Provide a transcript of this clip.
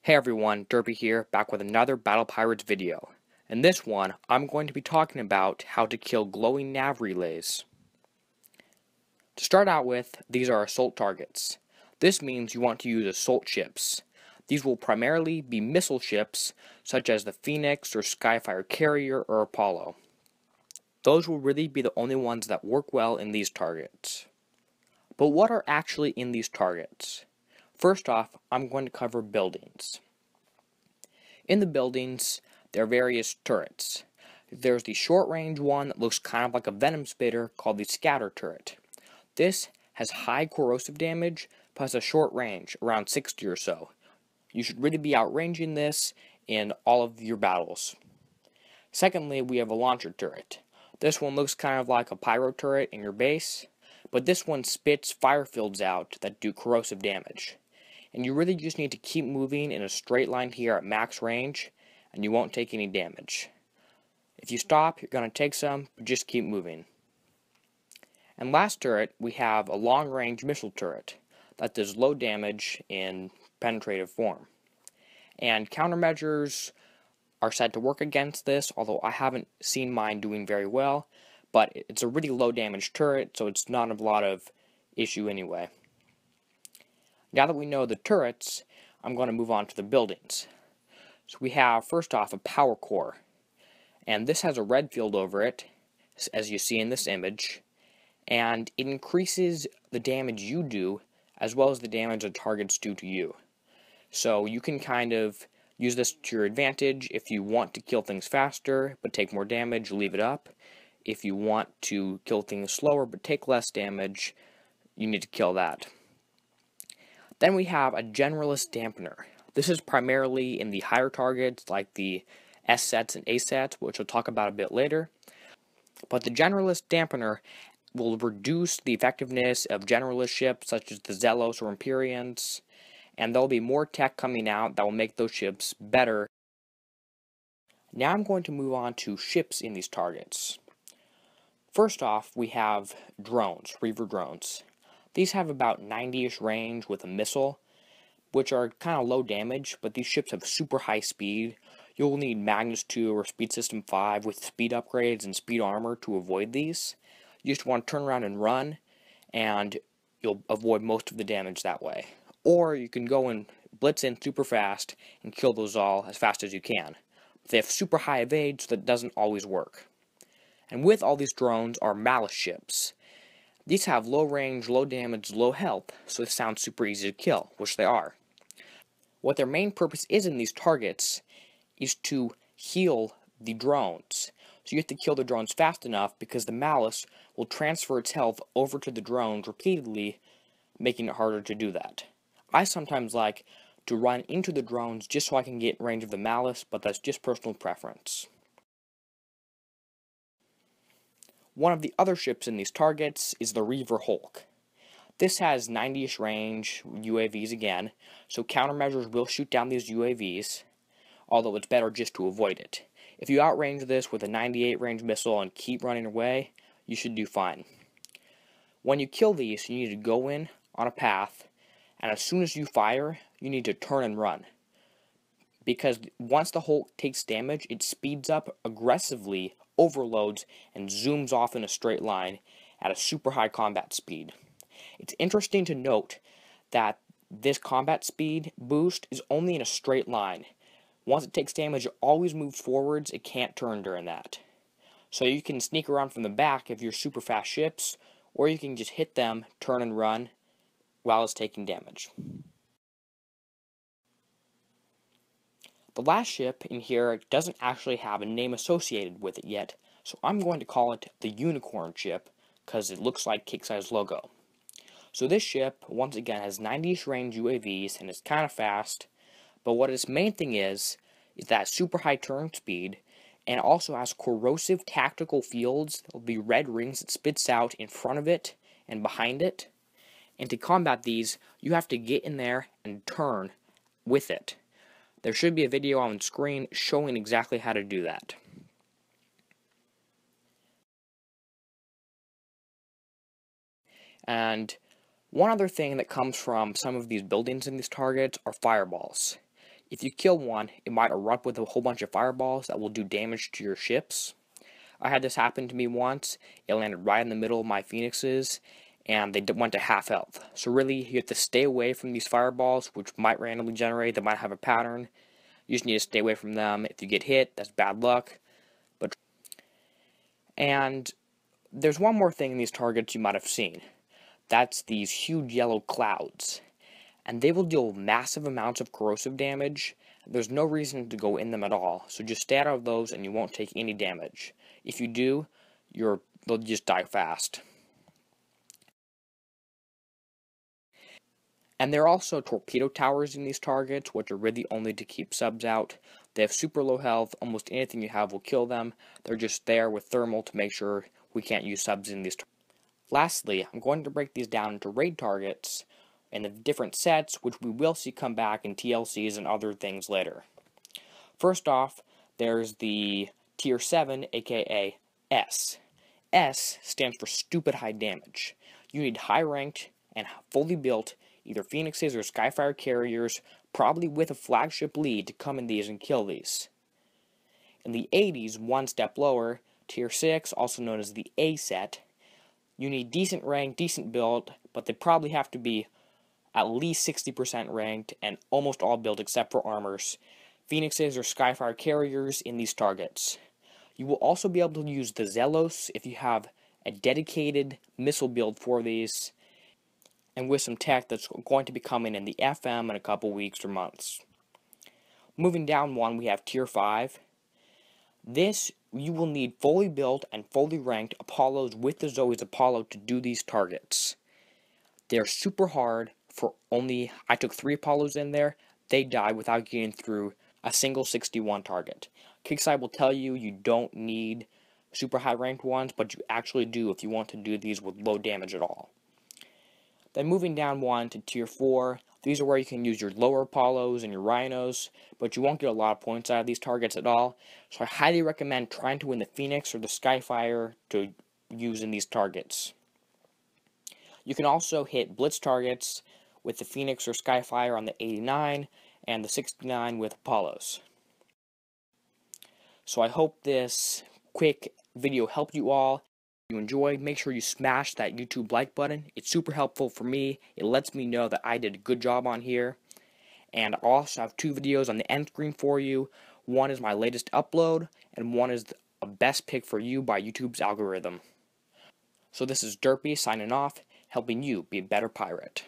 Hey everyone, Derby here, back with another Battle Pirates video. In this one, I'm going to be talking about how to kill glowing nav relays. To start out with, these are assault targets. This means you want to use assault ships. These will primarily be missile ships, such as the Phoenix or Skyfire Carrier or Apollo. Those will really be the only ones that work well in these targets. But what are actually in these targets? First off, I'm going to cover buildings. In the buildings, there are various turrets. There's the short-range one that looks kind of like a venom spitter called the scatter turret. This has high corrosive damage, plus a short range, around 60 or so. You should really be outranging this in all of your battles. Secondly, we have a launcher turret. This one looks kind of like a pyro turret in your base, but this one spits fire fields out that do corrosive damage. And you really just need to keep moving in a straight line here at max range, and you won't take any damage. If you stop, you're going to take some, but just keep moving. And last turret, we have a long-range missile turret that does low damage in penetrative form. And countermeasures are said to work against this, although I haven't seen mine doing very well, but it's a really low damage turret, so it's not a lot of issue anyway. Now that we know the turrets, I'm going to move on to the buildings. So we have, first off, a power core. And this has a red field over it, as you see in this image. And it increases the damage you do, as well as the damage the targets do to you. So you can kind of use this to your advantage. If you want to kill things faster, but take more damage, leave it up. If you want to kill things slower, but take less damage, you need to kill that. Then we have a generalist dampener. This is primarily in the higher targets like the S sets and A sets, which we'll talk about a bit later. But the generalist dampener will reduce the effectiveness of generalist ships such as the Zelos or Empyreans, and there'll be more tech coming out that will make those ships better. Now I'm going to move on to ships in these targets. First off, we have drones, Reaver drones. These have about 90-ish range with a missile, which are kind of low damage, but these ships have super high speed. You'll need Magnus 2 or Speed System 5 with speed upgrades and speed armor to avoid these. You just want to turn around and run, and you'll avoid most of the damage that way. Or you can go and blitz in super fast and kill those all as fast as you can. They have super high evade, so that doesn't always work. And with all these drones are malice ships. These have low range, low damage, low health, so they sound super easy to kill, which they are. What their main purpose is in these targets is to heal the drones. So you have to kill the drones fast enough because the malice will transfer its health over to the drones repeatedly, making it harder to do that. I sometimes like to run into the drones just so I can get in range of the malice, but that's just personal preference. One of the other ships in these targets is the Reaver Hulk. This has 90-ish range UAVs again, so countermeasures will shoot down these UAVs, although it's better just to avoid it. If you outrange this with a 98 range missile and keep running away, you should do fine. When you kill these, you need to go in on a path, and as soon as you fire, you need to turn and run. Because once the Hulk takes damage, it speeds up aggressively, overloads, and zooms off in a straight line at a super high combat speed. It's interesting to note that this combat speed boost is only in a straight line. Once it takes damage, it always moves forwards, it can't turn during that. So you can sneak around from the back if you're super fast ships, or you can just hit them, turn and run, while it's taking damage. The last ship in here doesn't actually have a name associated with it yet, so I'm going to call it the Unicorn ship, because it looks like Kixeye's logo. So this ship, once again, has 90-ish range UAVs, and it's kind of fast, but what its main thing is that super high turn speed, and also has corrosive tactical fields. There'll be red rings it spits out in front of it and behind it. And to combat these, you have to get in there and turn with it. There should be a video on screen showing exactly how to do that. And one other thing that comes from some of these buildings in these targets are fireballs. If you kill one, it might erupt with a whole bunch of fireballs that will do damage to your ships. I had this happen to me once. It landed right in the middle of my phoenixes, and they went to half health. So really, you have to stay away from these fireballs, which might randomly generate. They might have a pattern. You just need to stay away from them. If you get hit, that's bad luck. And there's one more thing in these targets you might have seen. That's these huge yellow clouds. And they will deal massive amounts of corrosive damage. There's no reason to go in them at all, so just stay out of those and you won't take any damage. If you do, they'll just die fast. And there are also torpedo towers in these targets, which are really only to keep subs out. They have super low health, almost anything you have will kill them. They're just there with thermal to make sure we can't use subs in these targets. Lastly, I'm going to break these down into raid targets and the different sets, which we will see come back in TLCs and other things later. First off, there's the Tier 7, aka S. S stands for stupid high damage. You need high ranked and fully built either Phoenixes or Skyfire carriers, probably with a flagship lead, to come in these and kill these. In the 80s, one step lower, Tier 6, also known as the A set, you need decent rank, decent build, but they probably have to be at least 60% ranked and almost all built except for armors, Phoenixes or Skyfire carriers in these targets. You will also be able to use the Zelos if you have a dedicated missile build for these, and with some tech that's going to be coming in the FM in a couple weeks or months. Moving down one, we have Tier 5. This, you will need fully built and fully ranked Apollos with the Zoe's Apollo to do these targets. They're super hard I took 3 Apollos in there, they died without getting through a single 61 target. Kixeye will tell you you don't need super high ranked ones, but you actually do if you want to do these with low damage at all. Then moving down one to Tier 4, these are where you can use your lower Apollos and your Rhinos, but you won't get a lot of points out of these targets at all, so I highly recommend trying to win the Phoenix or the Skyfire to use in these targets. You can also hit blitz targets with the Phoenix or Skyfire on the 89 and the 69 with Apollos. So I hope this quick video helped you all. If you enjoyed, make sure you smash that YouTube like button. It's super helpful for me. It lets me know that I did a good job on here. And I also have 2 videos on the end screen for you. One is my latest upload, and one is a best pick for you by YouTube's algorithm. So this is Derpy signing off, helping you be a better pirate.